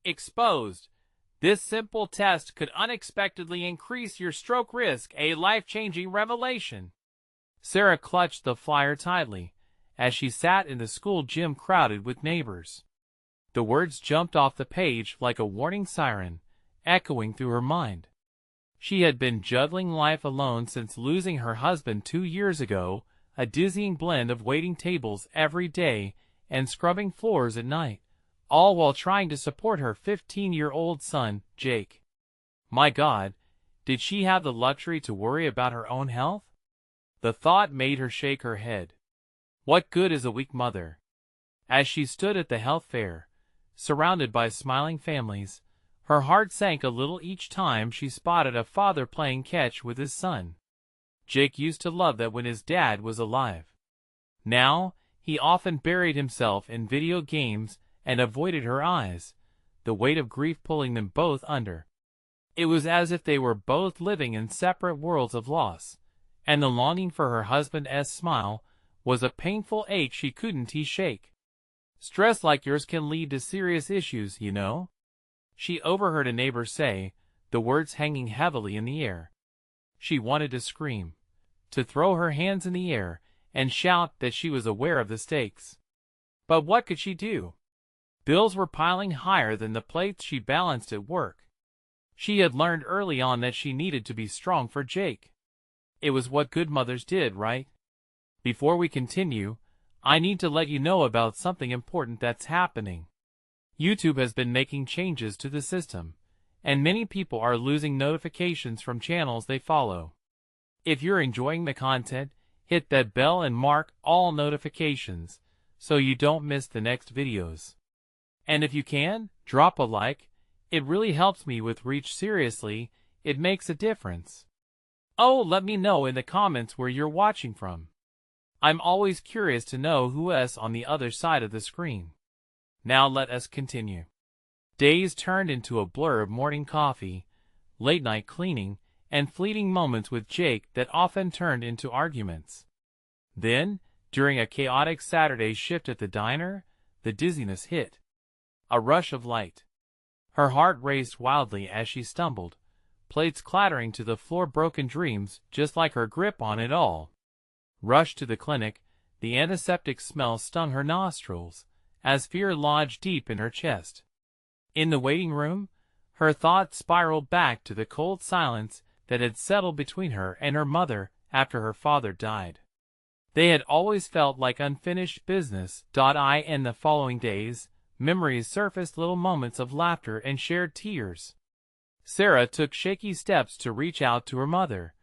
Exposed. This simple test could unexpectedly increase your stroke risk, a life-changing revelation. Sarah clutched the flyer tightly as she sat in the school gym crowded with neighbors. The words jumped off the page like a warning siren, echoing through her mind. She had been juggling life alone since losing her husband 2 years ago, a dizzying blend of waiting tables every day and scrubbing floors at night, all while trying to support her 15-year-old son, Jake. My God, did she have the luxury to worry about her own health? The thought made her shake her head. What good is a weak mother? As she stood at the health fair, surrounded by smiling families, her heart sank a little each time she spotted a father playing catch with his son. Jake used to love that when his dad was alive. Now, he often buried himself in video games and avoided her eyes, the weight of grief pulling them both under. It was as if they were both living in separate worlds of loss, and the longing for her husband's smile was a painful ache she couldn't shake. Stress like yours can lead to serious issues, you know. She overheard a neighbor say, the words hanging heavily in the air. She wanted to scream, to throw her hands in the air and shout that she was aware of the stakes. But what could she do? Bills were piling higher than the plates she balanced at work. She had learned early on that she needed to be strong for Jake. It was what good mothers did, right? Before we continue, I need to let you know about something important that's happening. YouTube has been making changes to the system, and many people are losing notifications from channels they follow. If you're enjoying the content, hit that bell and mark all notifications so you don't miss the next videos. And if you can, drop a like. It really helps me with reach. Seriously, it makes a difference. Oh, let me know in the comments where you're watching from. I'm always curious to know who's on the other side of the screen. Now let us continue. Days turned into a blur of morning coffee, late-night cleaning, and fleeting moments with Jake that often turned into arguments. Then, during a chaotic Saturday shift at the diner, the dizziness hit. A rush of light. Her heart raced wildly as she stumbled, plates clattering to the floor, broken dreams just like her grip on it all. Rushed to the clinic, the antiseptic smell stung her nostrils, as fear lodged deep in her chest. In the waiting room, her thoughts spiraled back to the cold silence that had settled between her and her mother after her father died. They had always felt like unfinished business. In the following days, memories surfaced, little moments of laughter and shared tears. Sarah took shaky steps to reach out to her mother,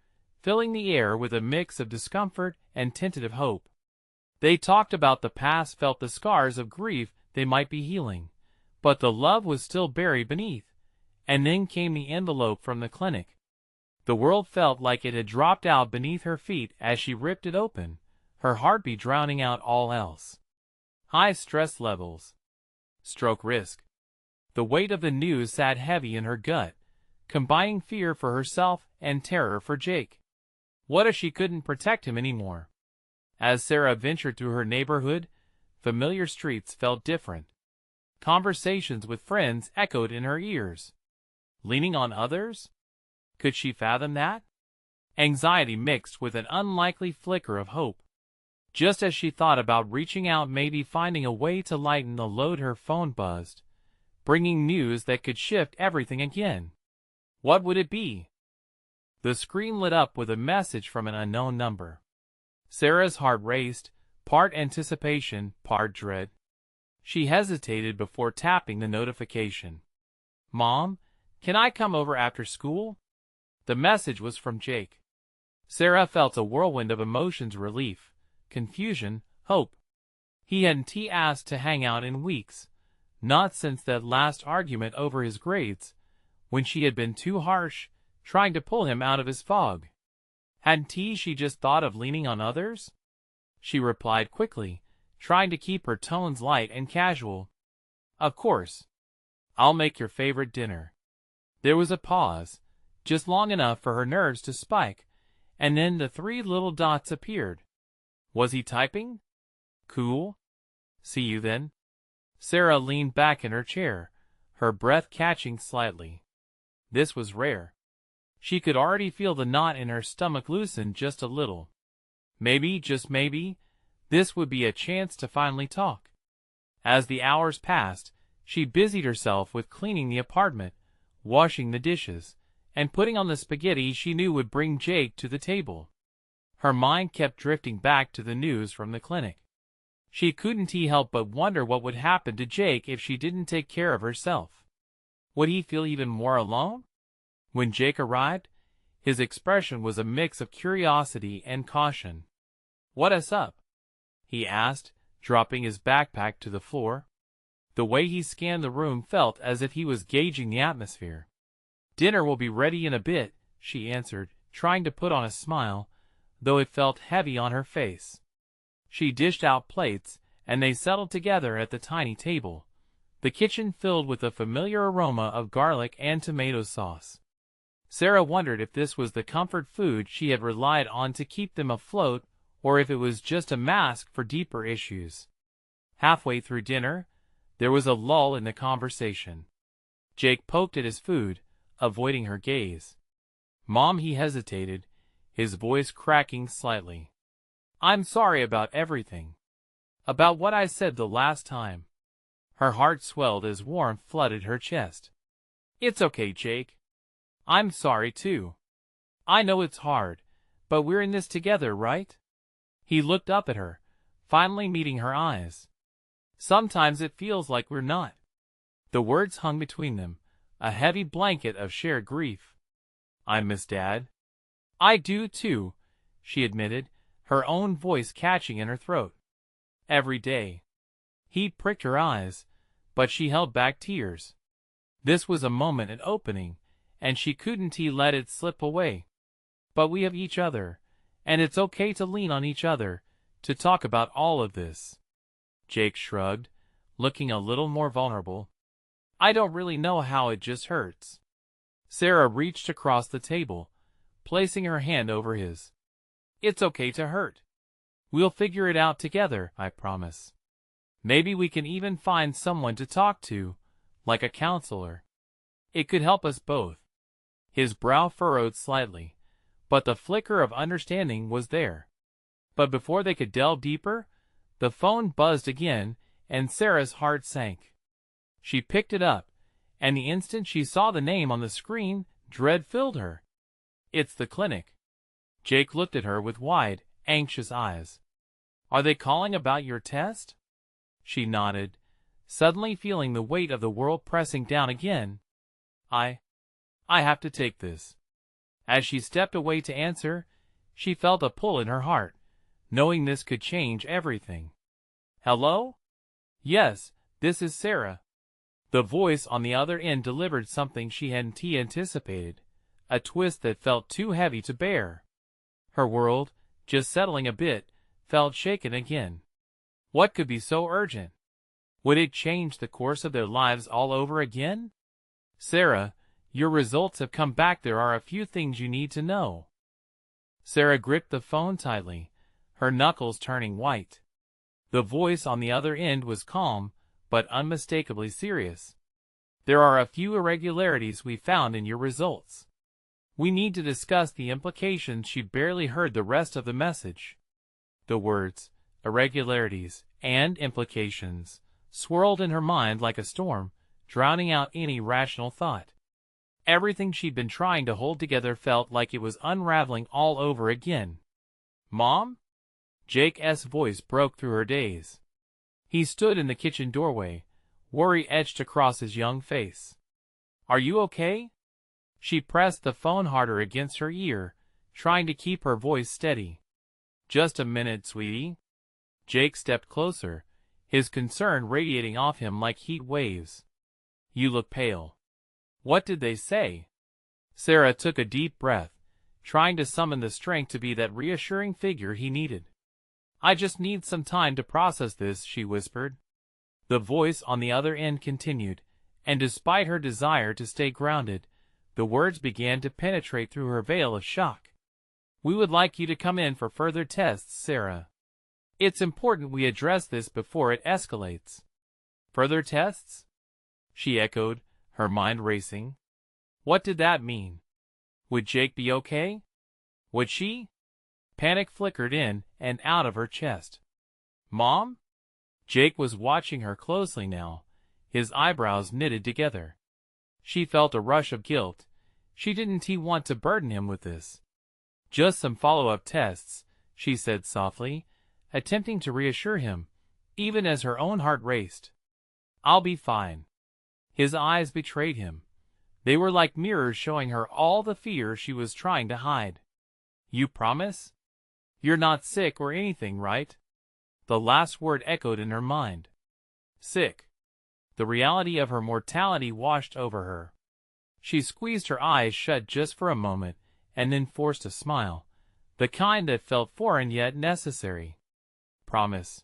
filling the air with a mix of discomfort and tentative hope. They talked about the past, felt the scars of grief they might be healing, but the love was still buried beneath. And then came the envelope from the clinic. The world felt like it had dropped out beneath her feet as she ripped it open, her heartbeat drowning out all else. High stress levels. Stroke risk. The weight of the news sat heavy in her gut, combining fear for herself and terror for Jake. What if she couldn't protect him anymore? As Sarah ventured through her neighborhood, familiar streets felt different. Conversations with friends echoed in her ears. Leaning on others? Could she fathom that? Anxiety mixed with an unlikely flicker of hope. Just as she thought about reaching out, maybe finding a way to lighten the load, her phone buzzed, bringing news that could shift everything again. What would it be? The screen lit up with a message from an unknown number. Sarah's heart raced, part anticipation, part dread. She hesitated before tapping the notification. "Mom, can I come over after school?" The message was from Jake. Sarah felt a whirlwind of emotions: relief, confusion, hope. He hadn't asked to hang out in weeks, not since that last argument over his grades, when she had been too harsh, trying to pull him out of his fog. Hadn't she just thought of leaning on others? She replied quickly, trying to keep her tones light and casual. "Of course. I'll make your favorite dinner." There was a pause, just long enough for her nerves to spike, and then the 3 little dots appeared. Was he typing? Cool. See you then. Sarah leaned back in her chair, her breath catching slightly. This was rare. She could already feel the knot in her stomach loosen just a little. Maybe, just maybe, this would be a chance to finally talk. As the hours passed, she busied herself with cleaning the apartment, washing the dishes, and putting on the spaghetti she knew would bring Jake to the table. Her mind kept drifting back to the news from the clinic. She couldn't help but wonder what would happen to Jake if she didn't take care of herself. Would he feel even more alone? When Jake arrived, his expression was a mix of curiosity and caution. "What's up?" he asked, dropping his backpack to the floor. The way he scanned the room felt as if he was gauging the atmosphere. "Dinner will be ready in a bit," she answered, trying to put on a smile, though it felt heavy on her face. She dished out plates, and they settled together at the tiny table, the kitchen filled with the familiar aroma of garlic and tomato sauce. Sarah wondered if this was the comfort food she had relied on to keep them afloat, or if it was just a mask for deeper issues. Halfway through dinner, there was a lull in the conversation. Jake poked at his food, avoiding her gaze. "Mom," he hesitated, his voice cracking slightly. "I'm sorry about everything. About what I said the last time." Her heart swelled as warmth flooded her chest. "It's okay, Jake. I'm sorry too. I know it's hard, but we're in this together, right?" He looked up at her, finally meeting her eyes. "Sometimes it feels like we're not." The words hung between them, a heavy blanket of shared grief. "I miss Dad." "I do too," she admitted, her own voice catching in her throat. "Every day." He pricked her eyes, but she held back tears. This was a moment at opening, and she couldn't let it slip away. "But we have each other, and it's okay to lean on each other, to talk about all of this." Jake shrugged, looking a little more vulnerable. "I don't really know how, it just hurts." Sarah reached across the table, placing her hand over his. "It's okay to hurt. We'll figure it out together, I promise. Maybe we can even find someone to talk to, like a counselor. It could help us both." His brow furrowed slightly, but the flicker of understanding was there. But before they could delve deeper, the phone buzzed again, and Sarah's heart sank. She picked it up, and the instant she saw the name on the screen, dread filled her. "It's the clinic." Jake looked at her with wide, anxious eyes. "Are they calling about your test?" She nodded, suddenly feeling the weight of the world pressing down again. I have to take this." As she stepped away to answer, she felt a pull in her heart, knowing this could change everything. "Hello?" "Yes, this is Sarah." The voice on the other end delivered something she hadn't anticipated, a twist that felt too heavy to bear. Her world, just settling a bit, felt shaken again. What could be so urgent? Would it change the course of their lives all over again? "Sarah, your results have come back. There are a few things you need to know." Sarah gripped the phone tightly, her knuckles turning white. The voice on the other end was calm, but unmistakably serious. "There are a few irregularities we found in your results. We need to discuss the implications." She barely heard the rest of the message. The words, irregularities, and implications, swirled in her mind like a storm, drowning out any rational thought. Everything she'd been trying to hold together felt like it was unraveling all over again. "Mom?" Jake's voice broke through her daze. He stood in the kitchen doorway, worry etched across his young face. "Are you okay?" She pressed the phone harder against her ear, trying to keep her voice steady. "Just a minute, sweetie." Jake stepped closer, his concern radiating off him like heat waves. "You look pale. What did they say?" Sarah took a deep breath, trying to summon the strength to be that reassuring figure he needed. "I just need some time to process this," she whispered. The voice on the other end continued, and despite her desire to stay grounded, the words began to penetrate through her veil of shock. "We would like you to come in for further tests, Sarah. It's important we address this before it escalates." "Further tests?" she echoed, her mind racing. What did that mean? Would Jake be okay? Would she? Panic flickered in and out of her chest. Mom? Jake was watching her closely now, his eyebrows knitted together. She felt a rush of guilt. She didn't want to burden him with this. Just some follow-up tests, she said softly, attempting to reassure him, even as her own heart raced. I'll be fine. His eyes betrayed him. They were like mirrors showing her all the fear she was trying to hide. You promise? You're not sick or anything, right? The last word echoed in her mind. Sick. The reality of her mortality washed over her. She squeezed her eyes shut just for a moment and then forced a smile, the kind that felt foreign yet necessary. Promise.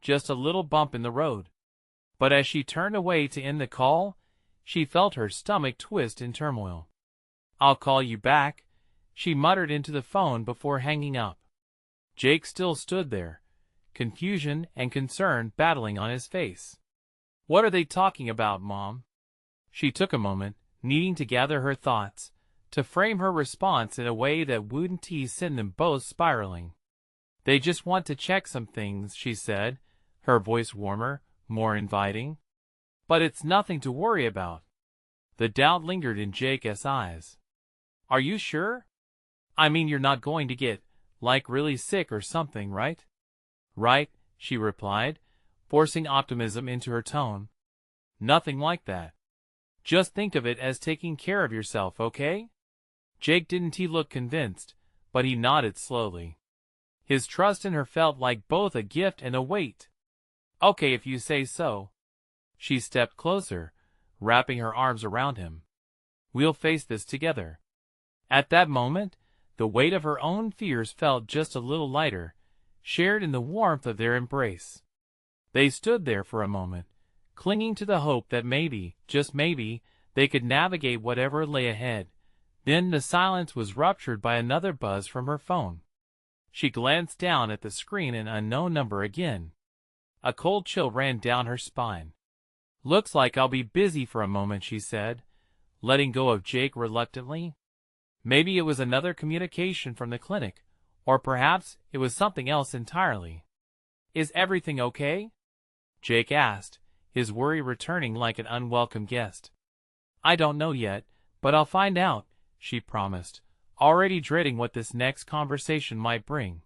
Just a little bump in the road. But as she turned away to end the call, she felt her stomach twist in turmoil. I'll call you back, she muttered into the phone before hanging up. Jake still stood there, confusion and concern battling on his face. What are they talking about, Mom? She took a moment, needing to gather her thoughts, to frame her response in a way that wouldn't send them both spiraling. They just want to check some things, she said, her voice warmer, more inviting. But it's nothing to worry about. The doubt lingered in Jake's eyes. Are you sure? I mean, you're not going to get, like, really sick or something, right? Right, she replied, forcing optimism into her tone. Nothing like that. Just think of it as taking care of yourself, okay? Jake didn't look convinced, but he nodded slowly. His trust in her felt like both a gift and a weight. Okay, if you say so. She stepped closer, wrapping her arms around him. We'll face this together. At that moment, the weight of her own fears felt just a little lighter, shared in the warmth of their embrace. They stood there for a moment, clinging to the hope that maybe, just maybe, they could navigate whatever lay ahead. Then the silence was ruptured by another buzz from her phone. She glanced down at the screen, an unknown number again. A cold chill ran down her spine. Looks like I'll be busy for a moment, she said, letting go of Jake reluctantly. Maybe it was another communication from the clinic, or perhaps it was something else entirely. Is everything okay? Jake asked, his worry returning like an unwelcome guest. I don't know yet, but I'll find out, she promised, already dreading what this next conversation might bring.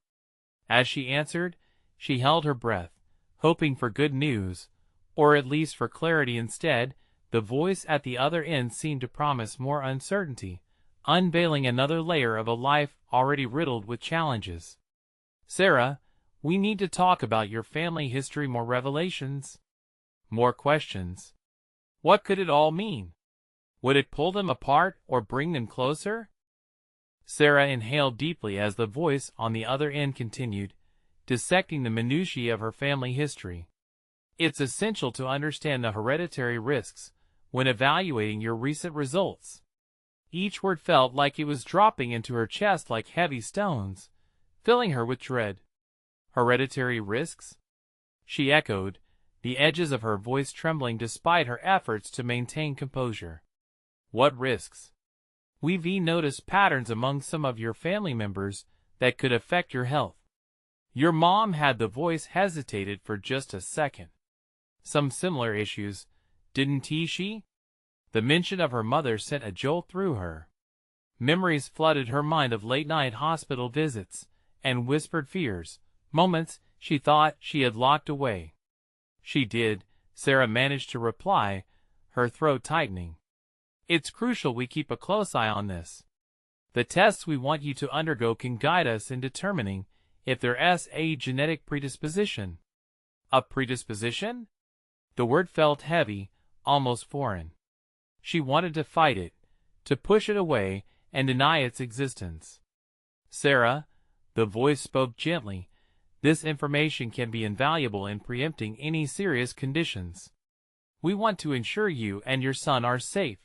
As she answered, she held her breath, hoping for good news, or at least for clarity instead. The voice at the other end seemed to promise more uncertainty, unveiling another layer of a life already riddled with challenges. Sarah, we need to talk about your family history. More revelations? More questions? What could it all mean? Would it pull them apart or bring them closer? Sarah inhaled deeply as the voice on the other end continued, dissecting the minutiae of her family history. It's essential to understand the hereditary risks when evaluating your recent results. Each word felt like it was dropping into her chest like heavy stones, filling her with dread. Hereditary risks? She echoed, the edges of her voice trembling despite her efforts to maintain composure. What risks? We've noticed patterns among some of your family members that could affect your health. Your mom had the voice hesitated for just a second. Some similar issues, didn't she? The mention of her mother sent a jolt through her. Memories flooded her mind of late-night hospital visits and whispered fears, moments she thought she had locked away. She did, Sarah managed to reply, her throat tightening. It's crucial we keep a close eye on this. The tests we want you to undergo can guide us in determining if there's a genetic predisposition. A predisposition? The word felt heavy, almost foreign. She wanted to fight it, to push it away and deny its existence. Sarah, the voice spoke gently, this information can be invaluable in preempting any serious conditions. We want to ensure you and your son are safe.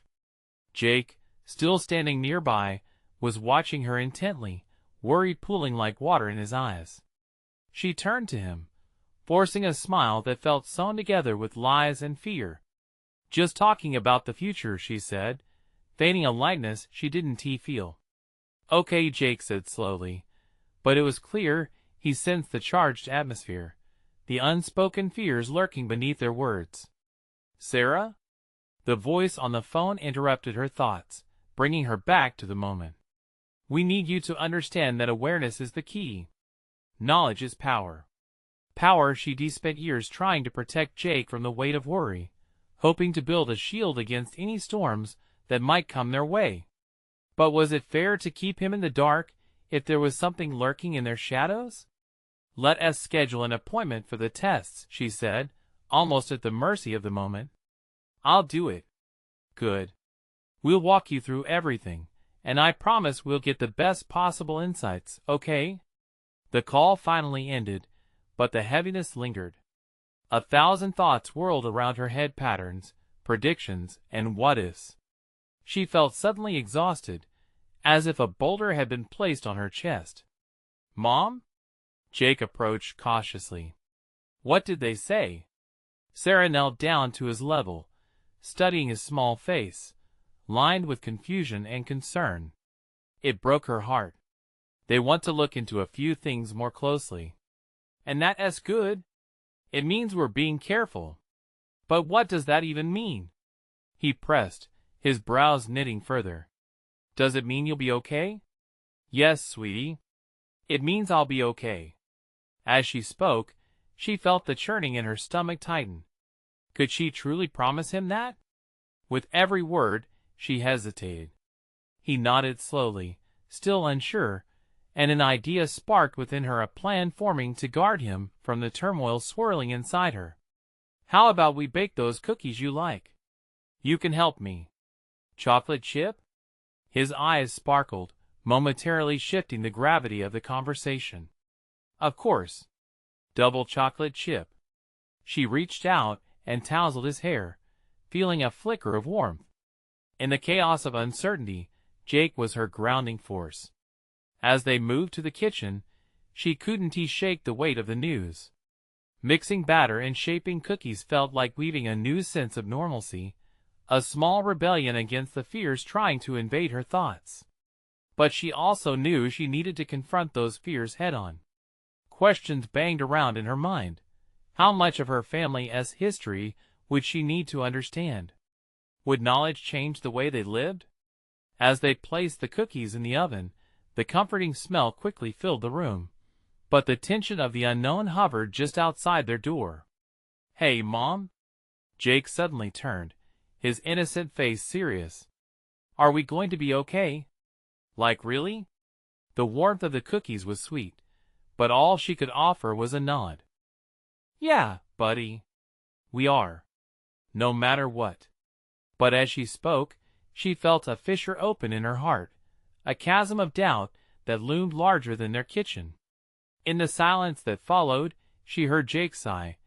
Jake, still standing nearby, was watching her intently, worry pooling like water in his eyes. She turned to him, forcing a smile that felt sewn together with lies and fear. Just talking about the future, she said, feigning a lightness she didn't feel. Okay, Jake said slowly, but it was clear he sensed the charged atmosphere, the unspoken fears lurking beneath their words. Sarah? The voice on the phone interrupted her thoughts, bringing her back to the moment. We need you to understand that awareness is the key. Knowledge is power. Power she'd spent years trying to protect Jake from the weight of worry, hoping to build a shield against any storms that might come their way. But was it fair to keep him in the dark if there was something lurking in their shadows? Let us schedule an appointment for the tests, she said, almost at the mercy of the moment. I'll do it. Good. We'll walk you through everything, and I promise we'll get the best possible insights, okay? The call finally ended, but the heaviness lingered. 1,000 thoughts whirled around her head, patterns, predictions, and what-ifs. She felt suddenly exhausted, as if a boulder had been placed on her chest. Mom? Jake approached cautiously. What did they say? Sarah knelt down to his level, studying his small face, lined with confusion and concern. It broke her heart. They want to look into a few things more closely. And that's good. It means we're being careful. But what does that even mean? He pressed, his brows knitting further. Does it mean you'll be okay? Yes, sweetie. It means I'll be okay. As she spoke, she felt the churning in her stomach tighten. Could she truly promise him that? With every word, she hesitated. He nodded slowly, still unsure, and an idea sparked within her, a plan forming to guard him from the turmoil swirling inside her. How about we bake those cookies you like? You can help me. Chocolate chip? His eyes sparkled, momentarily shifting the gravity of the conversation. Of course. Double chocolate chip. She reached out and tousled his hair, feeling a flicker of warmth. In the chaos of uncertainty, Jake was her grounding force. As they moved to the kitchen, she couldn't shake the weight of the news. Mixing batter and shaping cookies felt like weaving a new sense of normalcy, a small rebellion against the fears trying to invade her thoughts. But she also knew she needed to confront those fears head-on. Questions banged around in her mind. How much of her family's history would she need to understand? Would knowledge change the way they lived? As they placed the cookies in the oven, the comforting smell quickly filled the room, but the tension of the unknown hovered just outside their door. Hey, Mom? Jake suddenly turned, his innocent face serious. Are we going to be okay? Like really? The warmth of the cookies was sweet, but all she could offer was a nod. Yeah, buddy. We are. No matter what. But as she spoke, she felt a fissure open in her heart, a chasm of doubt that loomed larger than their kitchen. In the silence that followed, she heard Jake sigh,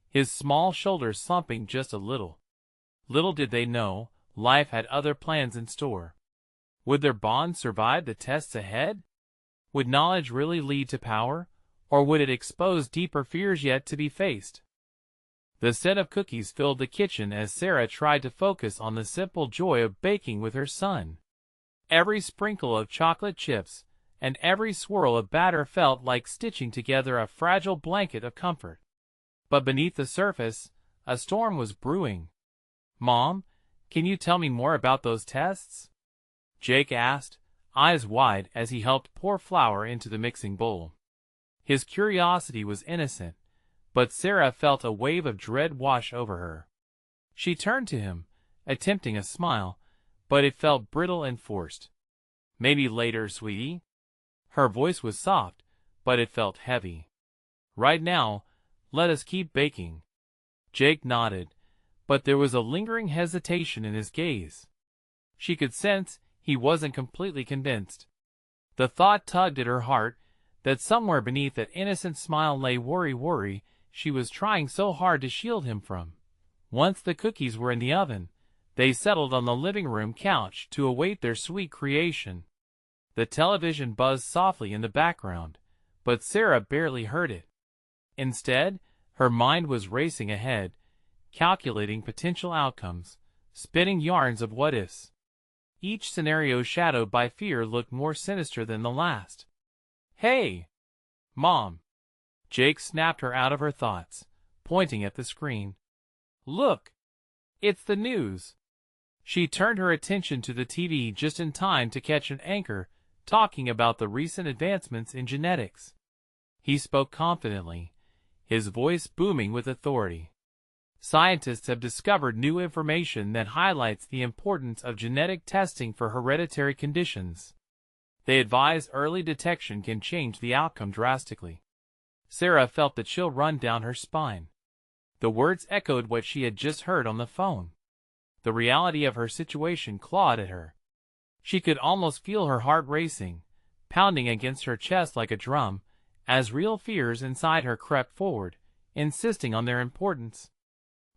his small shoulders slumping just a little. Little did they know, life had other plans in store. Would their bond survive the tests ahead? Would knowledge really lead to power, or would it expose deeper fears yet to be faced? The scent of cookies filled the kitchen as Sarah tried to focus on the simple joy of baking with her son. Every sprinkle of chocolate chips and every swirl of batter felt like stitching together a fragile blanket of comfort. But beneath the surface, a storm was brewing. Mom, can you tell me more about those tests? Jake asked, eyes wide as he helped pour flour into the mixing bowl. His curiosity was innocent, but Sarah felt a wave of dread wash over her. She turned to him, attempting a smile, but it felt brittle and forced. Maybe later, sweetie. Her voice was soft, but it felt heavy. Right now, let us keep baking. Jake nodded, but there was a lingering hesitation in his gaze. She could sense he wasn't completely convinced. The thought tugged at her heart that somewhere beneath that innocent smile lay worry she was trying so hard to shield him from. Once the cookies were in the oven, they settled on the living room couch to await their sweet creation. The television buzzed softly in the background, but Sarah barely heard it. Instead, her mind was racing ahead, calculating potential outcomes, spinning yarns of what-ifs. Each scenario shadowed by fear looked more sinister than the last. "Hey, Mom!" Jake snapped her out of her thoughts, pointing at the screen. "Look! It's the news!" She turned her attention to the TV just in time to catch an anchor talking about the recent advancements in genetics. He spoke confidently, his voice booming with authority. Scientists have discovered new information that highlights the importance of genetic testing for hereditary conditions. They advise early detection can change the outcome drastically. Sarah felt the chill run down her spine. The words echoed what she had just heard on the phone. The reality of her situation clawed at her. She could almost feel her heart racing, pounding against her chest like a drum, as real fears inside her crept forward, insisting on their importance.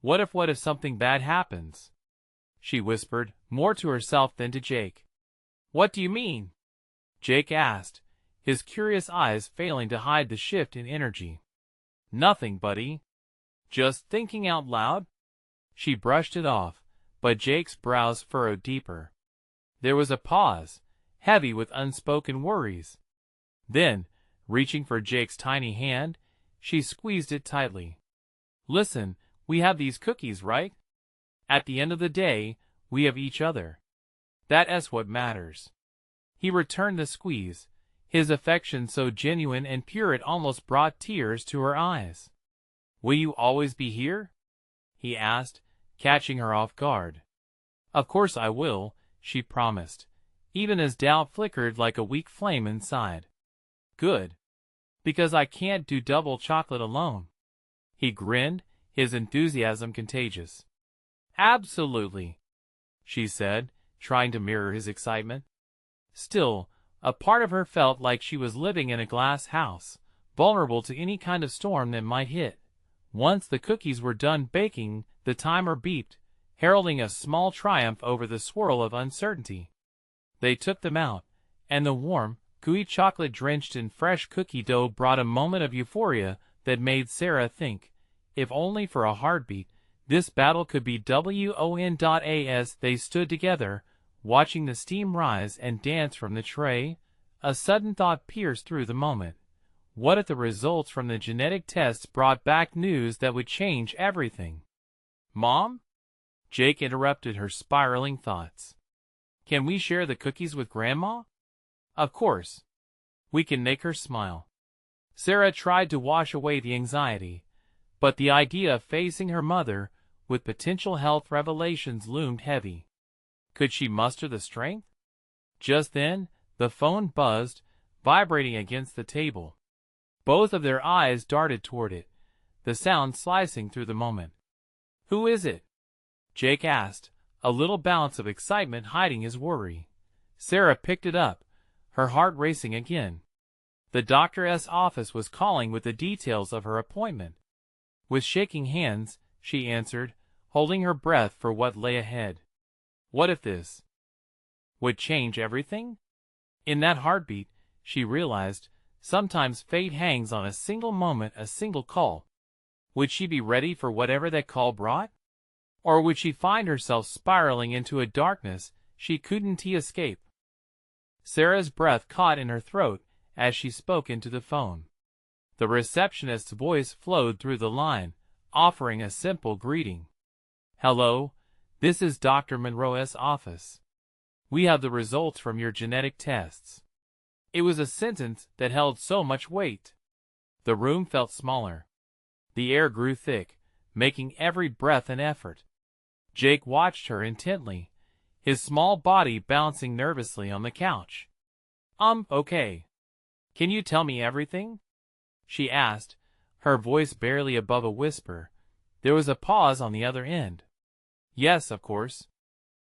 What if something bad happens?" she whispered, more to herself than to Jake. "What do you mean?" Jake asked, his curious eyes failing to hide the shift in energy. "Nothing, buddy. Just thinking out loud." She brushed it off, but Jake's brows furrowed deeper. There was a pause, heavy with unspoken worries. Then, reaching for Jake's tiny hand, she squeezed it tightly. "Listen, we have these cookies, right? At the end of the day, we have each other. That's what matters." He returned the squeeze, his affection so genuine and pure it almost brought tears to her eyes. "Will you always be here?" he asked, catching her off guard. "Of course I will," she promised, even as doubt flickered like a weak flame inside. "Good. Because I can't do double chocolate alone." He grinned, his enthusiasm contagious. "Absolutely," she said, trying to mirror his excitement. Still, a part of her felt like she was living in a glass house, vulnerable to any kind of storm that might hit. Once the cookies were done baking, the timer beeped, heralding a small triumph over the swirl of uncertainty. They took them out, and the warm, gooey chocolate drenched in fresh cookie dough brought a moment of euphoria that made Sarah think, if only for a heartbeat, this battle could be won. As they stood together, watching the steam rise and dance from the tray, a sudden thought pierced through the moment. What if the results from the genetic tests brought back news that would change everything? "Mom?" Jake interrupted her spiraling thoughts. "Can we share the cookies with Grandma?" "Of course. We can make her smile." Sarah tried to wash away the anxiety, but the idea of facing her mother with potential health revelations loomed heavy. Could she muster the strength? Just then, the phone buzzed, vibrating against the table. Both of their eyes darted toward it, the sound slicing through the moment. "Who is it?" Jake asked, a little bounce of excitement hiding his worry. Sarah picked it up, her heart racing again. The doctor's office was calling with the details of her appointment. With shaking hands, she answered, holding her breath for what lay ahead. What if this would change everything? In that heartbeat, she realized, sometimes fate hangs on a single moment, a single call. Would she be ready for whatever that call brought? Or would she find herself spiraling into a darkness she couldn't escape? Sarah's breath caught in her throat as she spoke into the phone. The receptionist's voice flowed through the line, offering a simple greeting. "Hello, this is Dr. Monroe's office. We have the results from your genetic tests." It was a sentence that held so much weight. The room felt smaller. The air grew thick, making every breath an effort. Jake watched her intently, his small body bouncing nervously on the couch. Okay. Can you tell me everything?" she asked, her voice barely above a whisper. There was a pause on the other end. "Yes, of course.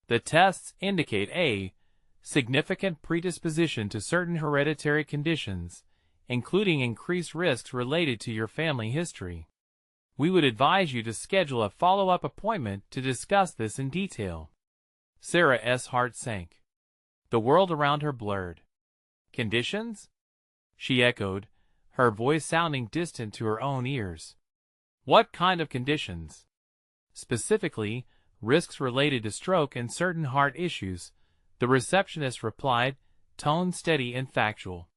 The tests indicate a significant predisposition to certain hereditary conditions, including increased risks related to your family history. We would advise you to schedule a follow-up appointment to discuss this in detail." Sarah's heart sank. The world around her blurred. "Conditions?" she echoed, her voice sounding distant to her own ears. "What kind of conditions? Specifically, risks related to stroke and certain heart issues, the receptionist replied, tone steady and factual.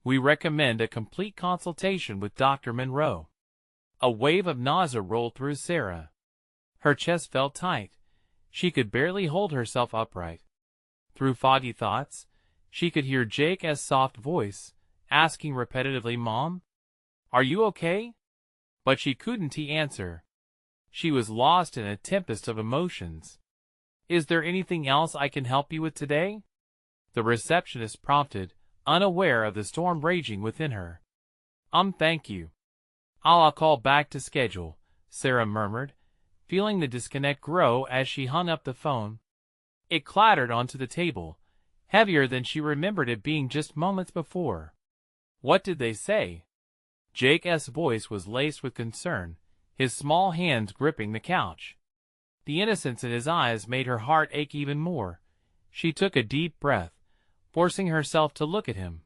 We recommend a complete consultation with Dr. Monroe. A wave of nausea rolled through Sarah. Her chest felt tight. She could barely hold herself upright. Through foggy thoughts, she could hear Jake's soft voice, asking repetitively, Mom? Are you okay? But she couldn't answer. She was lost in a tempest of emotions. Is there anything else I can help you with today? The receptionist prompted, unaware of the storm raging within her. Thank you. I'll call back to schedule, Sarah murmured, feeling the disconnect grow as she hung up the phone. It clattered onto the table, heavier than she remembered it being just moments before. What did they say? Jake's voice was laced with concern, his small hands gripping the couch. The innocence in his eyes made her heart ache even more. She took a deep breath, forcing herself to look at him.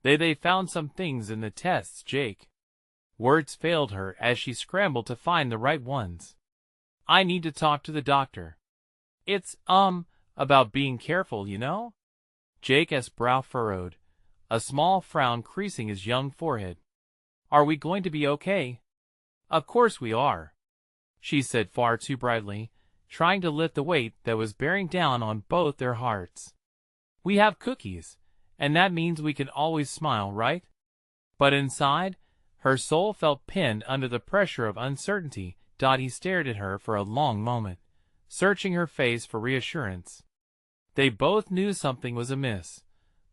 They found some things in the tests, Jake. Words failed her as she scrambled to find the right ones. I need to talk to the doctor. It's, about being careful, you know? Jake's brow furrowed, a small frown creasing his young forehead. Are we going to be okay? Of course we are, she said far too brightly, trying to lift the weight that was bearing down on both their hearts. We have cookies, and that means we can always smile, right? But inside, her soul felt pinned under the pressure of uncertainty. He stared at her for a long moment, searching her face for reassurance. They both knew something was amiss,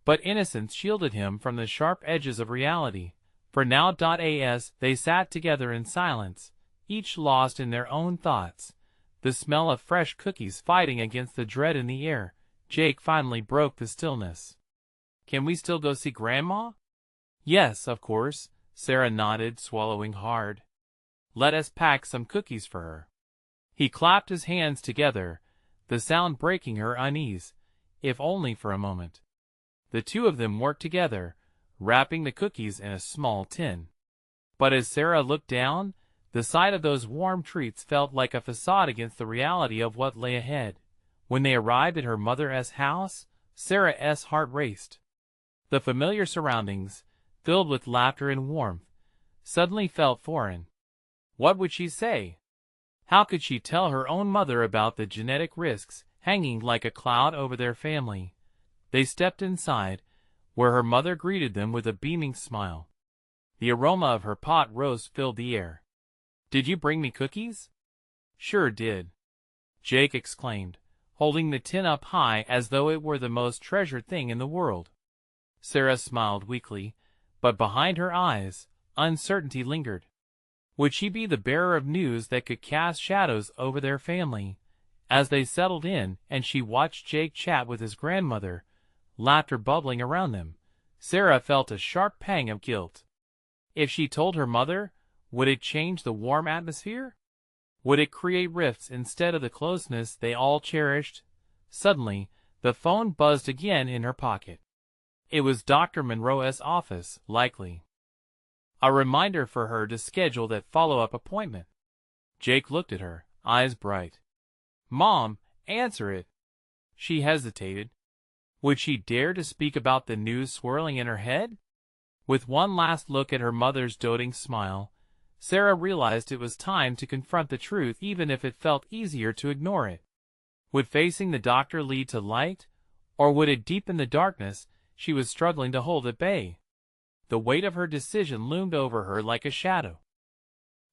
but innocence shielded him from the sharp edges of reality. For now, as they sat together in silence, each lost in their own thoughts, the smell of fresh cookies fighting against the dread in the air, Jake finally broke the stillness. Can we still go see Grandma? Yes, of course, Sarah nodded, swallowing hard. Let us pack some cookies for her. He clapped his hands together, the sound breaking her unease, if only for a moment. The two of them worked together, wrapping the cookies in a small tin. But as Sarah looked down, the sight of those warm treats felt like a facade against the reality of what lay ahead. When they arrived at her mother's house, Sarah's heart raced. The familiar surroundings, filled with laughter and warmth, suddenly felt foreign. What would she say? How could she tell her own mother about the genetic risks hanging like a cloud over their family? They stepped inside, where her mother greeted them with a beaming smile. The aroma of her pot roast filled the air. Did you bring me cookies? Sure did, Jake exclaimed, holding the tin up high as though it were the most treasured thing in the world. Sarah smiled weakly, but behind her eyes, uncertainty lingered. Would she be the bearer of news that could cast shadows over their family? As they settled in and she watched Jake chat with his grandmother, laughter bubbling around them, Sarah felt a sharp pang of guilt. If she told her mother, would it change the warm atmosphere? Would it create rifts instead of the closeness they all cherished? Suddenly, the phone buzzed again in her pocket. It was Dr. Monroe's office, likely. A reminder for her to schedule that follow-up appointment. Jake looked at her, eyes bright. Mom, answer it. She hesitated. Would she dare to speak about the news swirling in her head? With one last look at her mother's doting smile, Sarah realized it was time to confront the truth, even if it felt easier to ignore it. Would facing the doctor lead to light, or would it deepen the darkness she was struggling to hold at bay? The weight of her decision loomed over her like a shadow.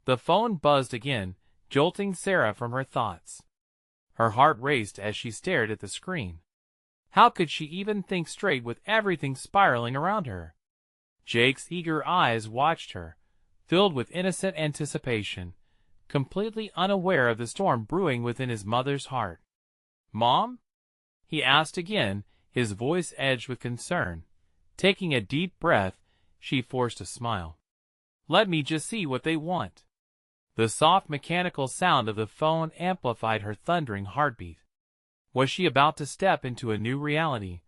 The phone buzzed again, jolting Sarah from her thoughts. Her heart raced as she stared at the screen. How could she even think straight with everything spiraling around her? Jake's eager eyes watched her, filled with innocent anticipation, completely unaware of the storm brewing within his mother's heart. Mom? He asked again, his voice edged with concern. Taking a deep breath, she forced a smile. Let me just see what they want. The soft mechanical sound of the phone amplified her thundering heartbeat. Was she about to step into a new reality,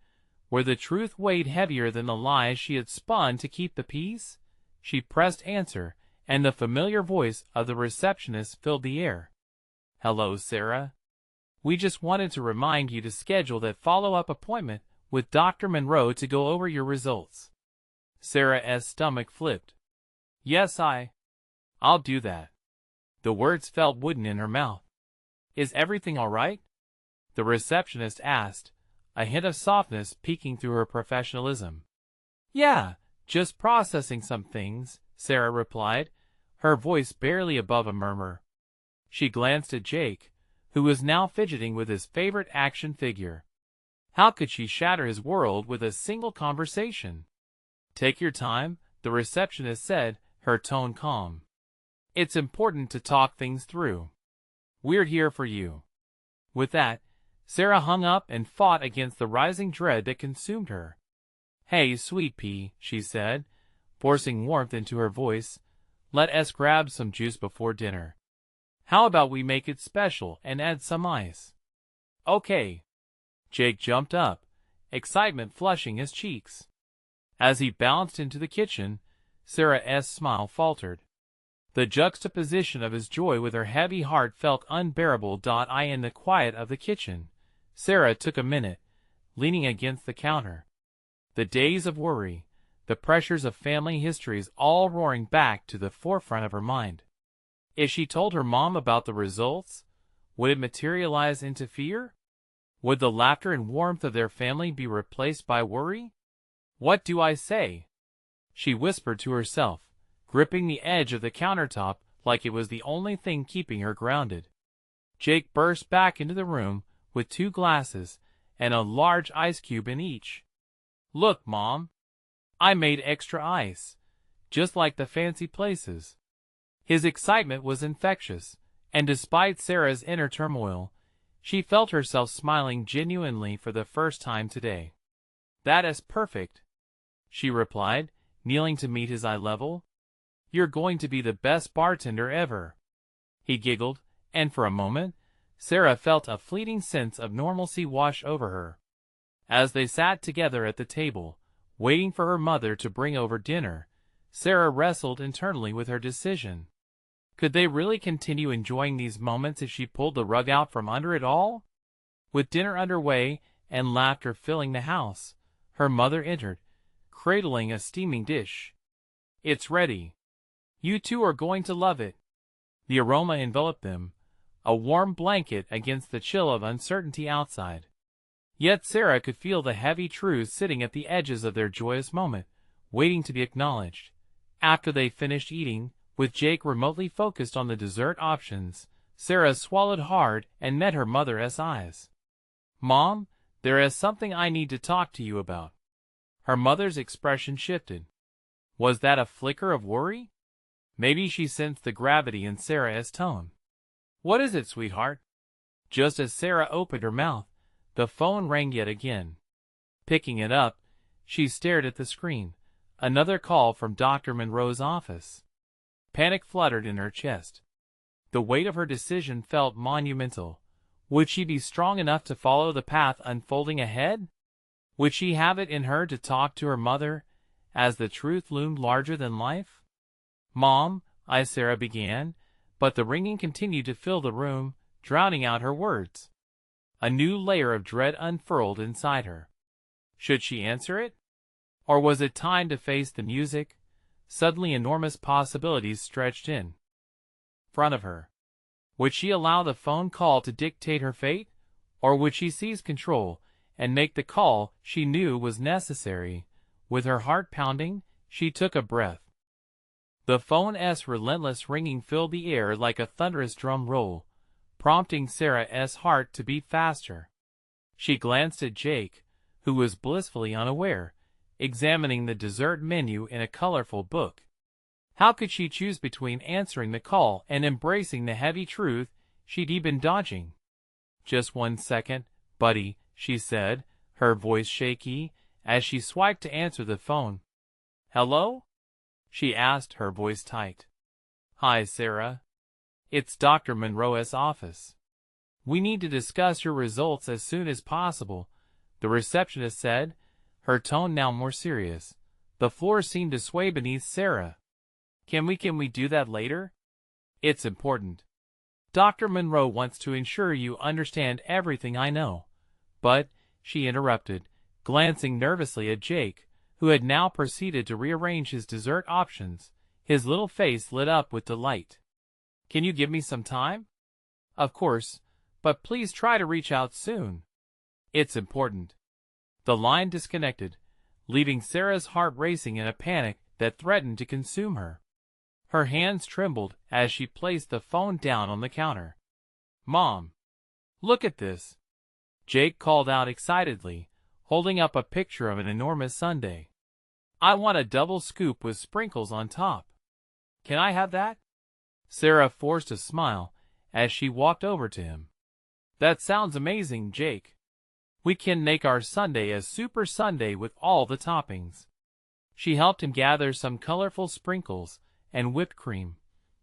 where the truth weighed heavier than the lies she had spun to keep the peace? She pressed answer, and the familiar voice of the receptionist filled the air. Hello, Sarah. We just wanted to remind you to schedule that follow-up appointment with Dr. Monroe to go over your results. Sarah's stomach flipped. Yes, I'll do that. The words felt wooden in her mouth. Is everything all right? The receptionist asked, a hint of softness peeking through her professionalism. Yeah, just processing some things, Sarah replied, her voice barely above a murmur. She glanced at Jake, who was now fidgeting with his favorite action figure. How could she shatter his world with a single conversation? Take your time, the receptionist said, her tone calm. It's important to talk things through. We're here for you. With that, Sarah hung up and fought against the rising dread that consumed her. Hey, sweet pea, she said, forcing warmth into her voice, let us grab some juice before dinner. How about we make it special and add some ice? Okay. Jake jumped up, excitement flushing his cheeks. As he bounced into the kitchen, Sarah's smile faltered. The juxtaposition of his joy with her heavy heart felt unbearable. In the quiet of the kitchen, Sarah took a minute, leaning against the counter. The days of worry, the pressures of family histories all roaring back to the forefront of her mind. If she told her mom about the results, would it materialize into fear? Would the laughter and warmth of their family be replaced by worry? What do I say? She whispered to herself, gripping the edge of the countertop like it was the only thing keeping her grounded. Jake burst back into the room with 2 glasses and a large ice cube in each. Look, Mom. I made extra ice, just like the fancy places. His excitement was infectious, and despite Sarah's inner turmoil, she felt herself smiling genuinely for the first time today. That is perfect, she replied, kneeling to meet his eye level. You're going to be the best bartender ever. He giggled, and for a moment, Sarah felt a fleeting sense of normalcy wash over her. As they sat together at the table, waiting for her mother to bring over dinner, Sarah wrestled internally with her decision. Could they really continue enjoying these moments if she pulled the rug out from under it all? With dinner underway and laughter filling the house, her mother entered, cradling a steaming dish. It's ready. You two are going to love it. The aroma enveloped them, a warm blanket against the chill of uncertainty outside. Yet Sarah could feel the heavy truths sitting at the edges of their joyous moment, waiting to be acknowledged. After they finished eating, with Jake remotely focused on the dessert options, Sarah swallowed hard and met her mother's eyes. Mom, there is something I need to talk to you about. Her mother's expression shifted. Was that a flicker of worry? Maybe she sensed the gravity in Sarah's tone. What is it, sweetheart? Just as Sarah opened her mouth, the phone rang yet again. Picking it up, she stared at the screen. Another call from Dr. Monroe's office. Panic fluttered in her chest. The weight of her decision felt monumental. Would she be strong enough to follow the path unfolding ahead? Would she have it in her to talk to her mother, as the truth loomed larger than life? Mom, Sarah began, but the ringing continued to fill the room, drowning out her words. A new layer of dread unfurled inside her. Should she answer it? Or was it time to face the music? Suddenly enormous possibilities stretched in front of her. Would she allow the phone call to dictate her fate? Or would she seize control and make the call she knew was necessary? With her heart pounding, she took a breath. The phone's relentless ringing filled the air like a thunderous drum roll, prompting Sarah's heart to beat faster. She glanced at Jake, who was blissfully unaware, examining the dessert menu in a colorful book. How could she choose between answering the call and embracing the heavy truth she'd been dodging? Just 1 second, buddy, she said, her voice shaky, as she swiped to answer the phone. Hello? She asked, her voice tight. Hi, Sarah. It's Dr. Monroe's office. We need to discuss your results as soon as possible, the receptionist said, her tone now more serious. The floor seemed to sway beneath Sarah. Can we do that later? It's important. Dr. Monroe wants to ensure you understand everything I know. But, she interrupted, glancing nervously at Jake, who had now proceeded to rearrange his dessert options. His little face lit up with delight. Can you give me some time? Of course, but please try to reach out soon. It's important. The line disconnected, leaving Sarah's heart racing in a panic that threatened to consume her. Her hands trembled as she placed the phone down on the counter. Mom, look at this, Jake called out excitedly, holding up a picture of an enormous sundae. I want a double scoop with sprinkles on top. Can I have that? Sarah forced a smile as she walked over to him. That sounds amazing, Jake. We can make our sundae a super sundae with all the toppings. She helped him gather some colorful sprinkles and whipped cream.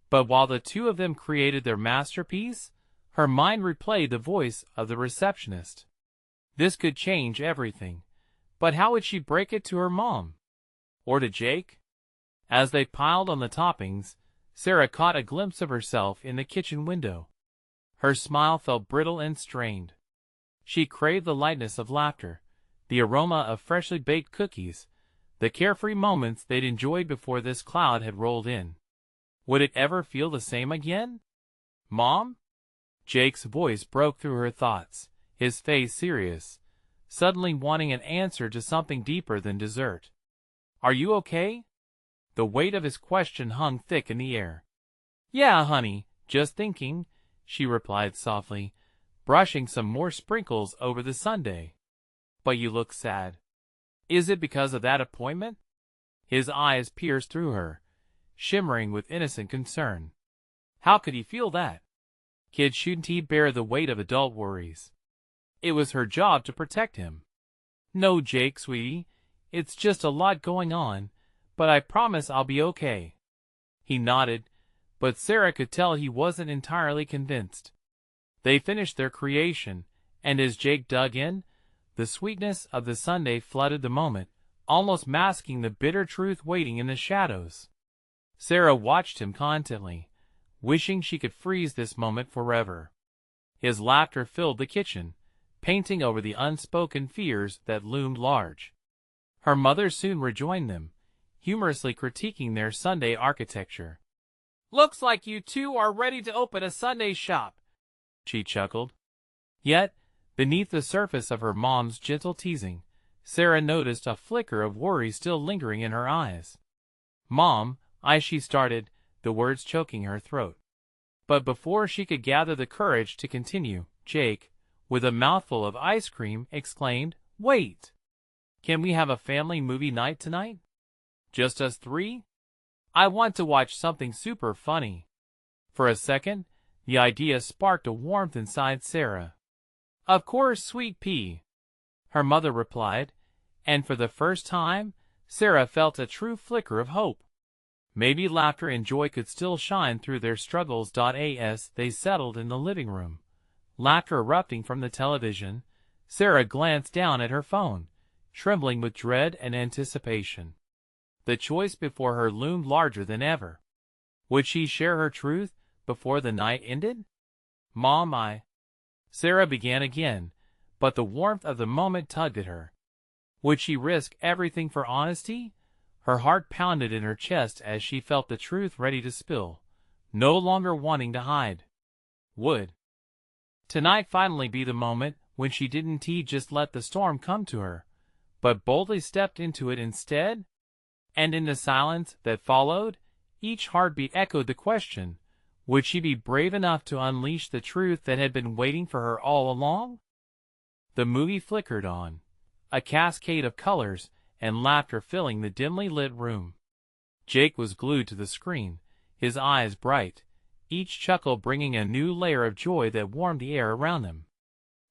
But while the two of them created their masterpiece, her mind replayed the voice of the receptionist. This could change everything. But how would she break it to her mom? Or to Jake? As they piled on the toppings, Sarah caught a glimpse of herself in the kitchen window. Her smile felt brittle and strained. She craved the lightness of laughter, the aroma of freshly baked cookies, the carefree moments they'd enjoyed before this cloud had rolled in. Would it ever feel the same again? Mom? Jake's voice broke through her thoughts, his face serious, suddenly wanting an answer to something deeper than dessert. Are you okay? The weight of his question hung thick in the air. Yeah, honey, just thinking, she replied softly, brushing some more sprinkles over the sundae. But you look sad. Is it because of that appointment? His eyes pierced through her, shimmering with innocent concern. How could he feel that? Kid, shouldn't he bear the weight of adult worries? It was her job to protect him. No, Jake, sweetie, it's just a lot going on, but I promise I'll be okay. He nodded, but Sarah could tell he wasn't entirely convinced. They finished their creation, and as Jake dug in, the sweetness of the sundae flooded the moment, almost masking the bitter truth waiting in the shadows. Sarah watched him contently, wishing she could freeze this moment forever. His laughter filled the kitchen, painting over the unspoken fears that loomed large. Her mother soon rejoined them, humorously critiquing their sundae architecture. Looks like you two are ready to open a sundae shop, she chuckled. Yet, beneath the surface of her mom's gentle teasing, Sarah noticed a flicker of worry still lingering in her eyes. Mom, she started, the words choking her throat. But before she could gather the courage to continue, Jake, with a mouthful of ice cream, exclaimed, Wait! Can we have a family movie night tonight? Just us three? I want to watch something super funny. For a second, the idea sparked a warmth inside Sarah. Of course, sweet pea, her mother replied, and for the first time, Sarah felt a true flicker of hope. Maybe laughter and joy could still shine through their struggles. As they settled in the living room, laughter erupting from the television, Sarah glanced down at her phone, trembling with dread and anticipation. The choice before her loomed larger than ever. Would she share her truth before the night ended? Mom, Sarah began again, but the warmth of the moment tugged at her. Would she risk everything for honesty? Her heart pounded in her chest as she felt the truth ready to spill, no longer wanting to hide. Would tonight finally be the moment when she didn't just let the storm come to her, but boldly stepped into it instead? And in the silence that followed, each heartbeat echoed the question, would she be brave enough to unleash the truth that had been waiting for her all along? The movie flickered on, a cascade of colors and laughter filling the dimly lit room. Jake was glued to the screen, his eyes bright, each chuckle bringing a new layer of joy that warmed the air around them.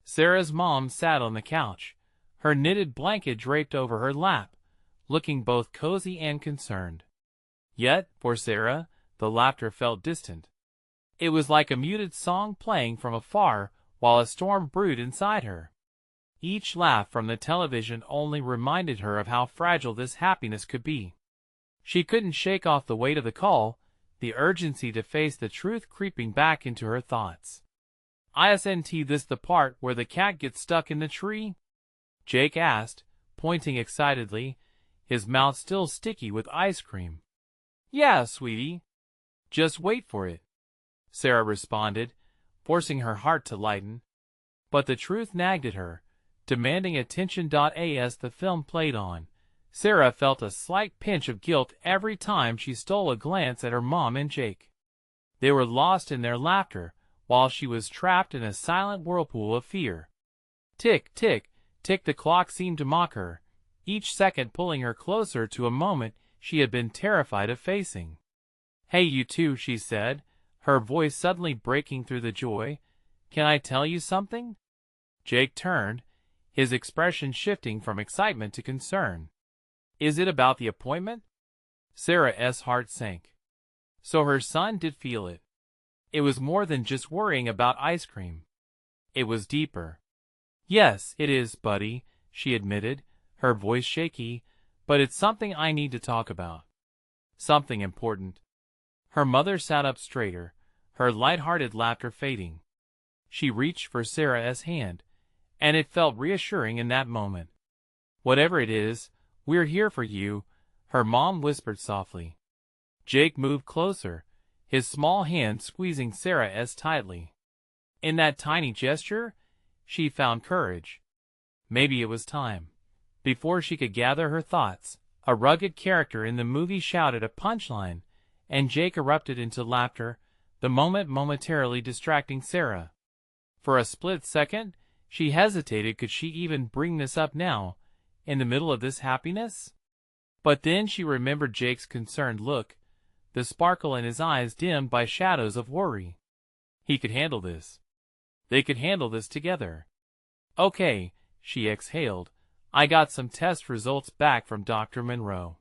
Sarah's mom sat on the couch, her knitted blanket draped over her lap, looking both cozy and concerned. Yet, for Sarah, the laughter felt distant. It was like a muted song playing from afar while a storm brewed inside her. Each laugh from the television only reminded her of how fragile this happiness could be. She couldn't shake off the weight of the call, the urgency to face the truth creeping back into her thoughts. "Isn't this the part where the cat gets stuck in the tree?" Jake asked, pointing excitedly, his mouth still sticky with ice cream. "Yeah, sweetie. Just wait for it," Sarah responded, forcing her heart to lighten. But the truth nagged at her, demanding attention. As the film played on, Sarah felt a slight pinch of guilt every time she stole a glance at her mom and Jake. They were lost in their laughter, while she was trapped in a silent whirlpool of fear. Tick, tick, tick, the clock seemed to mock her, each second pulling her closer to a moment she had been terrified of facing. "Hey, you two," she said, her voice suddenly breaking through the joy. "Can I tell you something?" Jake turned, his expression shifting from excitement to concern. "Is it about the appointment?" Sarah's heart sank. So her son did feel it. It was more than just worrying about ice cream. It was deeper. "Yes, it is, buddy," she admitted, her voice shaky, "but it's something I need to talk about. Something important." Her mother sat up straighter, her light-hearted laughter fading. She reached for Sarah's hand, and it felt reassuring in that moment. "Whatever it is, we're here for you," her mom whispered softly. Jake moved closer, his small hand squeezing Sarah's tightly. In that tiny gesture, she found courage. Maybe it was time. Before she could gather her thoughts, a rugged character in the movie shouted a punchline, and Jake erupted into laughter, the moment momentarily distracting Sarah. For a split second, she hesitated. Could she even bring this up now, in the middle of this happiness? But then she remembered Jake's concerned look, the sparkle in his eyes dimmed by shadows of worry. He could handle this. They could handle this together. "Okay," she exhaled, "I got some test results back from Dr. Monroe.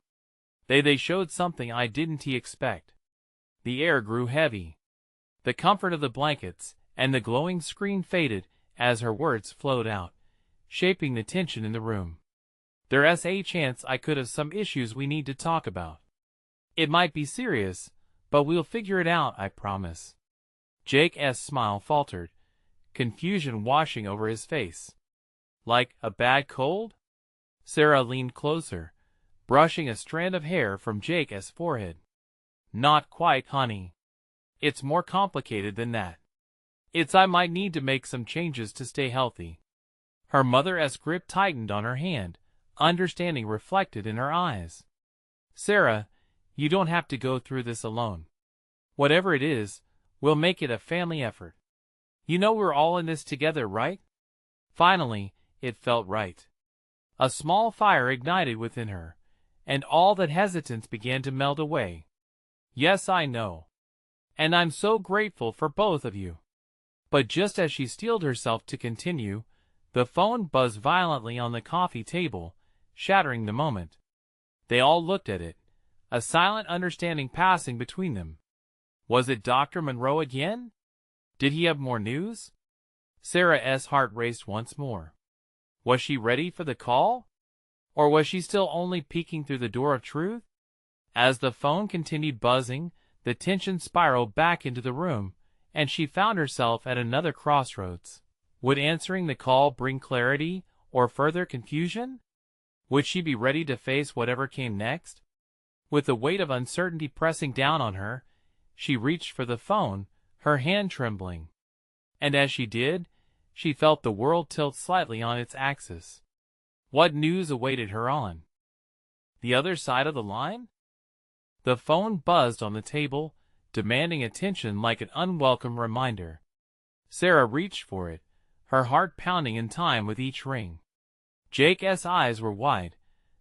They showed something I didn't expect." The air grew heavy. The comfort of the blankets and the glowing screen faded as her words flowed out, shaping the tension in the room. "There's a chance I could have some issues we need to talk about. It might be serious, but we'll figure it out, I promise." Jake's smile faltered, confusion washing over his face. "Like a bad cold?" Sarah leaned closer, brushing a strand of hair from Jake's forehead. "Not quite, honey. It's more complicated than that. I might need to make some changes to stay healthy." Her mother's grip tightened on her hand, understanding reflected in her eyes. "Sarah, you don't have to go through this alone. Whatever it is, we'll make it a family effort. You know we're all in this together, right?" Finally, it felt right. A small fire ignited within her, and all that hesitance began to melt away. "Yes, I know. And I'm so grateful for both of you." But just as she steeled herself to continue, the phone buzzed violently on the coffee table, shattering the moment. They all looked at it, a silent understanding passing between them. Was it Dr. Monroe again? Did he have more news? Sarah's heart raced once more. Was she ready for the call? Or was she still only peeking through the door of truth? As the phone continued buzzing, the tension spiraled back into the room, and she found herself at another crossroads. Would answering the call bring clarity or further confusion? Would she be ready to face whatever came next? With the weight of uncertainty pressing down on her, she reached for the phone, her hand trembling. And as she did, she felt the world tilt slightly on its axis. What news awaited her on the other side of the line? The phone buzzed on the table, demanding attention like an unwelcome reminder. Sarah reached for it, her heart pounding in time with each ring. Jake's eyes were wide,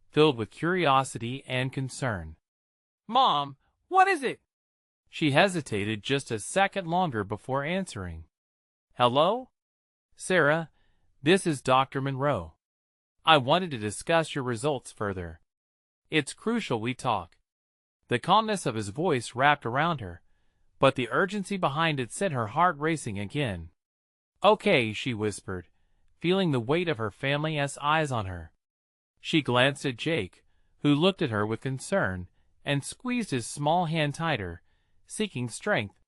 filled with curiosity and concern. "Mom, what is it?" She hesitated just a second longer before answering. "Hello? Sarah, this is Dr. Monroe. I wanted to discuss your results further. It's crucial we talk." The calmness of his voice wrapped around her, but the urgency behind it sent her heart racing again. "Okay," she whispered, feeling the weight of her family's eyes on her. She glanced at Jake, who looked at her with concern, and squeezed his small hand tighter, seeking strength.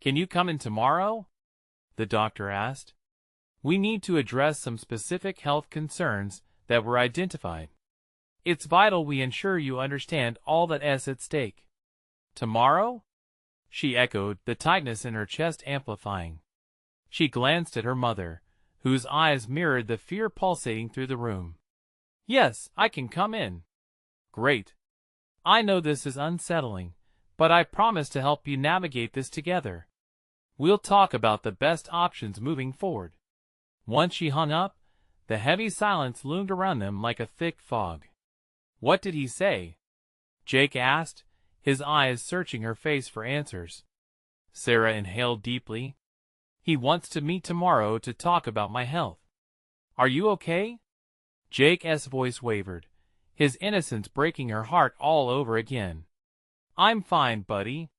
"Can you come in tomorrow?" the doctor asked. "We need to address some specific health concerns that were identified. It's vital we ensure you understand all that's at stake." "Tomorrow?" she echoed, the tightness in her chest amplifying. She glanced at her mother, whose eyes mirrored the fear pulsating through the room. "Yes, I can come in." "Great. I know this is unsettling, but I promise to help you navigate this together. We'll talk about the best options moving forward." Once she hung up, the heavy silence loomed around them like a thick fog. "What did he say?" Jake asked, his eyes searching her face for answers. Sarah inhaled deeply. "He wants to meet tomorrow to talk about my health." "Are you okay?" Jake's voice wavered, his innocence breaking her heart all over again. "I'm fine, buddy.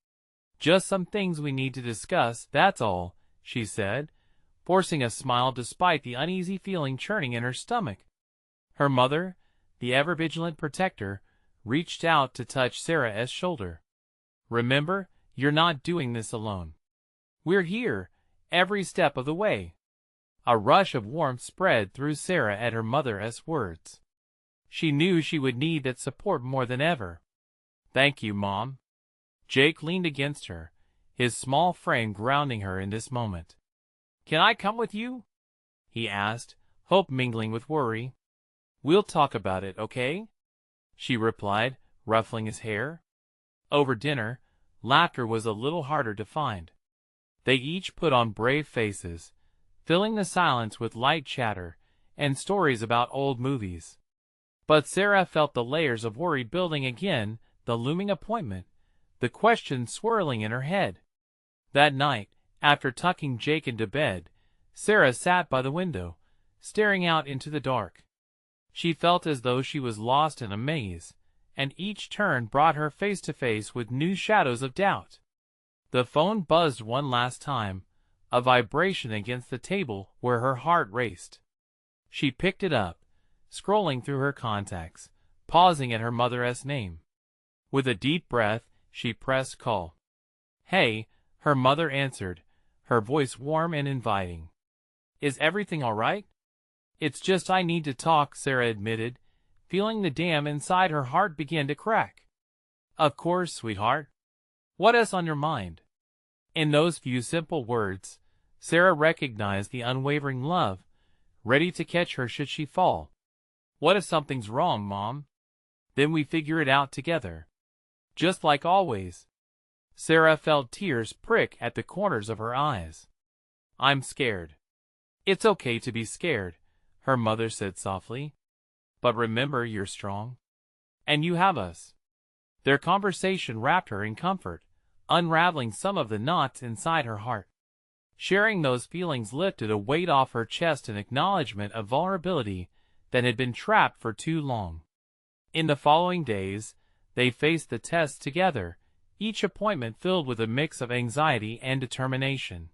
Just some things we need to discuss, that's all," she said, forcing a smile despite the uneasy feeling churning in her stomach. Her mother, the ever-vigilant protector, reached out to touch Sarah's shoulder. "Remember, you're not doing this alone. We're here, every step of the way." A rush of warmth spread through Sarah at her mother's words. She knew she would need that support more than ever. "Thank you, Mom." Jake leaned against her, his small frame grounding her in this moment. "Can I come with you?" he asked, hope mingling with worry. "We'll talk about it, okay?" she replied, ruffling his hair. Over dinner, laughter was a little harder to find. They each put on brave faces, filling the silence with light chatter and stories about old movies. But Sarah felt the layers of worry building again, the looming appointment, the questions swirling in her head. That night, after tucking Jake into bed, Sarah sat by the window, staring out into the dark. She felt as though she was lost in a maze, and each turn brought her face to face with new shadows of doubt. The phone buzzed one last time, a vibration against the table where her heart raced. She picked it up, scrolling through her contacts, pausing at her mother's name. With a deep breath, she pressed call. "Hey," her mother answered, her voice warm and inviting. "Is everything all right?" "It's just I need to talk," Sarah admitted, feeling the dam inside her heart begin to crack. "Of course, sweetheart. What's on your mind?" In those few simple words, Sarah recognized the unwavering love, ready to catch her should she fall. "What if something's wrong, Mom? Then we figure it out together. Just like always." Sarah felt tears prick at the corners of her eyes. "I'm scared." "It's okay to be scared," her mother said softly. "But remember, you're strong. And you have us." Their conversation wrapped her in comfort, unraveling some of the knots inside her heart. Sharing those feelings lifted a weight off her chest, an acknowledgement of vulnerability that had been trapped for too long. In the following days, they faced the test together, each appointment filled with a mix of anxiety and determination.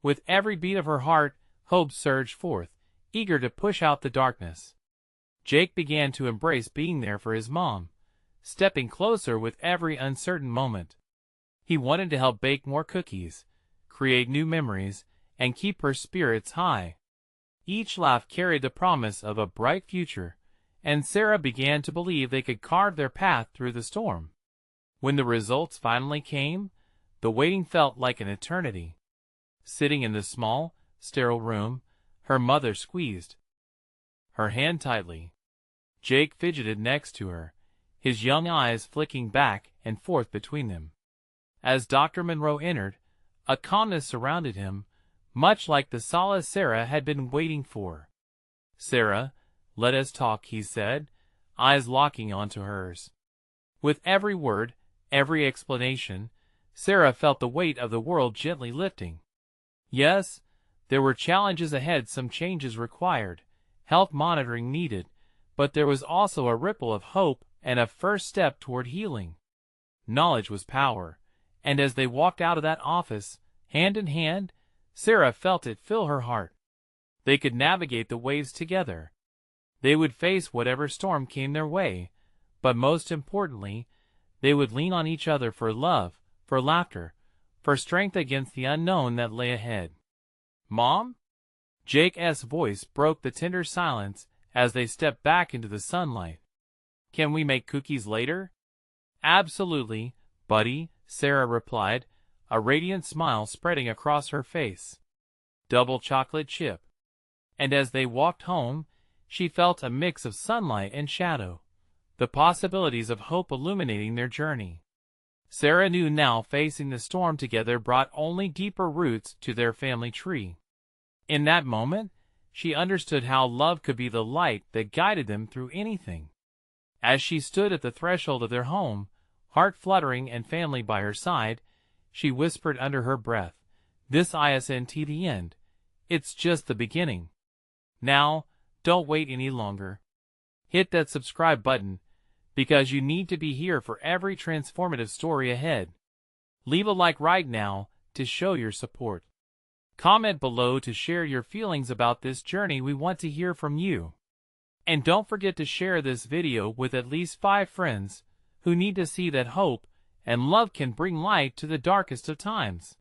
With every beat of her heart, hope surged forth, eager to push out the darkness. Jake began to embrace being there for his mom, stepping closer with every uncertain moment. He wanted to help bake more cookies, create new memories, and keep her spirits high. Each laugh carried the promise of a bright future, and Sarah began to believe they could carve their path through the storm. When the results finally came, the waiting felt like an eternity. Sitting in the small, sterile room, her mother squeezed her hand tightly. Jake fidgeted next to her, his young eyes flicking back and forth between them. As Dr. Monroe entered, a calmness surrounded him, much like the solace Sarah had been waiting for. "Sarah, let us talk," he said, eyes locking onto hers. With every word, every explanation, Sarah felt the weight of the world gently lifting. Yes, there were challenges ahead, some changes required, health monitoring needed, but there was also a ripple of hope and a first step toward healing. Knowledge was power, and as they walked out of that office, hand in hand, Sarah felt it fill her heart. They could navigate the waves together. They would face whatever storm came their way, but most importantly, they would lean on each other for love, for laughter, for strength against the unknown that lay ahead. "Mom?" Jake's voice broke the tender silence as they stepped back into the sunlight. "Can we make cookies later?" "Absolutely, buddy," Sarah replied, a radiant smile spreading across her face. "Double chocolate chip." And as they walked home, she felt a mix of sunlight and shadow, the possibilities of hope illuminating their journey. Sarah knew now facing the storm together brought only deeper roots to their family tree. In that moment, she understood how love could be the light that guided them through anything. As she stood at the threshold of their home, heart fluttering and family by her side, she whispered under her breath, "This isn't the end. It's just the beginning." Now, don't wait any longer. Hit that subscribe button, because you need to be here for every transformative story ahead. Leave a like right now to show your support. Comment below to share your feelings about this journey. We want to hear from you. And don't forget to share this video with at least 5 friends who need to see that hope and love can bring light to the darkest of times.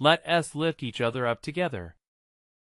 Let us lift each other up together.